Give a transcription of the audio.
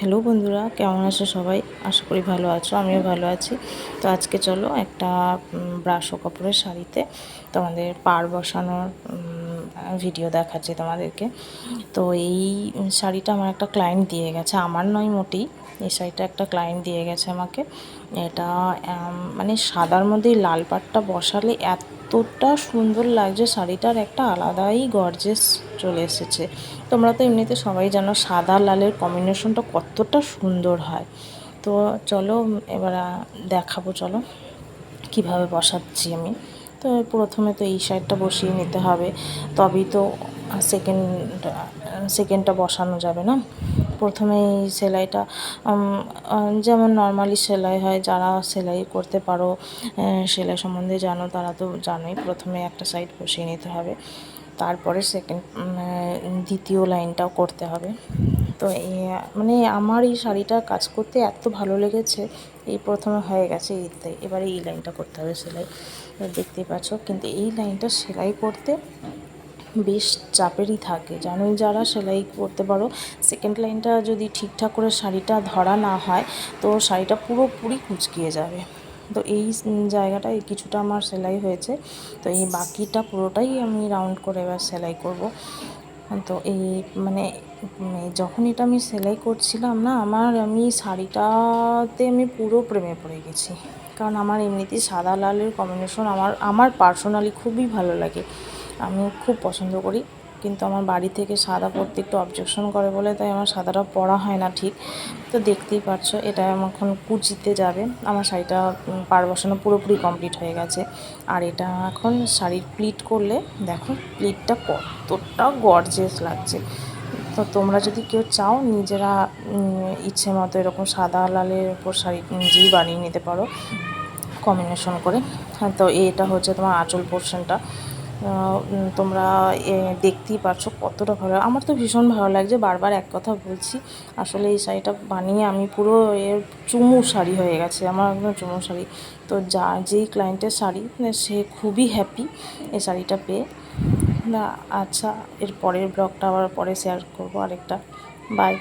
Hello বন্ধুরা, কেমন আছো সবাই? আশা করি ভালো আছো, আমিও ভালো আছি। তো আজকে চলো একটা ব্রাশ ও কাপড়ের শাড়িতে তোমাদের পাড় বসানোর ভিডিও দেখাচ্ছি তোমাদেরকে। তো এই শাড়িটা আমার একটা ক্লায়েন্ট দিয়ে গেছে, আমার নয় মোটেই। এই শাড়িটা একটা ক্লায়েন্ট দিয়ে গেছে আমাকে। এটা মানে সাদার মধ্যে লাল পাড়টা বসালে এতটা সুন্দর লাগছে, শাড়িটার একটা আলাদাই গর্জেস চলে এসেছে। তোমরা তো এমনিতে সবাই জানো সাদা লালের কম্বিনেশনটা কতটা সুন্দর হয়। তো চলো এবার দেখাবো, চলো কিভাবে বসাচ্ছি আমি। তো প্রথমে তো এই সাইডটা বসিয়ে নিতে হবে, তবেই তো সেকেন্ড সেকেন্ডটা বসানো যাবে না। প্রথমে এই সেলাইটা যেমন নর্মালি সেলাই হয়, যারা সেলাই করতে পারো, সেলাই সম্বন্ধে জানো, তারা তো জানোই। প্রথমে একটা সাইড বসিয়ে নিতে হবে, তারপরে দ্বিতীয় লাইনটাও করতে হবে। তো মানে আমার এই শাড়িটা কাজ করতে এত ভালো লেগেছে, এই প্রথমে হয়ে গেছে এইটাই, এবারে এই লাইনটা করতে হবে সেলাই। দেখতেই পাচ্ছ, কিন্তু এই লাইনটা সেলাই করতে বেশ চাপেরই থাকে, জানোই যারা সেলাই করতে পারো। সেকেন্ড লাইনটা যদি ঠিকঠাক করে শাড়িটা ধরা না হয়, তো শাড়িটা পুরোপুরি কুঁচকিয়ে যাবে। তো এই জায়গাটায় কিছুটা আমার সেলাই হয়েছে, তো এই বাকিটা পুরোটাই আমি রাউন্ড করে এবার সেলাই করব। তো এই মানে যখন এটা আমি সেলাই করছিলাম না, আমি শাড়িটাতে আমি পুরো প্রেমে পড়ে গেছি। কারণ আমার এমনিতেই সাদা লালের কম্বিনেশন আমার পার্সোনালি খুবই ভালো লাগে, আমি খুব পছন্দ করি। কিন্তু আমার বাড়ি থেকে সাদা পরতে একটু অবজেকশন করে বলে, তাই আমার সাদাটা পরা হয় না ঠিক। তো দেখতেই পাচ্ছ, এটা এখন কুচিতে যাবে। আমার শাড়িটা পাড় বসানো পুরোপুরি কমপ্লিট হয়ে গেছে। আর এটা এখন শাড়ির প্লিট করলে দেখো প্লিটটা কতটা গর্জিয়াস লাগছে। তো তোমরা যদি কেউ চাও, নিজেরা ইচ্ছে মতো এরকম সাদা লালের উপর শাড়ি নিজেই বানিয়ে নিতে পারো কম্বিনেশন করে। তো এটা হচ্ছে তোমার আঁচল পোর্শনটা। তোমরা দেখতেই পাচ্ছ কতটা ভালো, আমার তো ভীষণ ভালো লাগছে। বারবার এক কথা বলছি, আসলে এই শাড়িটা বানিয়ে আমি পুরো চুমু শাড়ি হয়ে গেছে, আমার একদম চুমু শাড়ি। তো যেই ক্লায়েন্টের শাড়ি, সে খুবই হ্যাপি এই শাড়িটা পেয়ে। না আচ্ছা, এর পরের ব্লগটা আবার পরে শেয়ার করবো আরেকটা। বাই।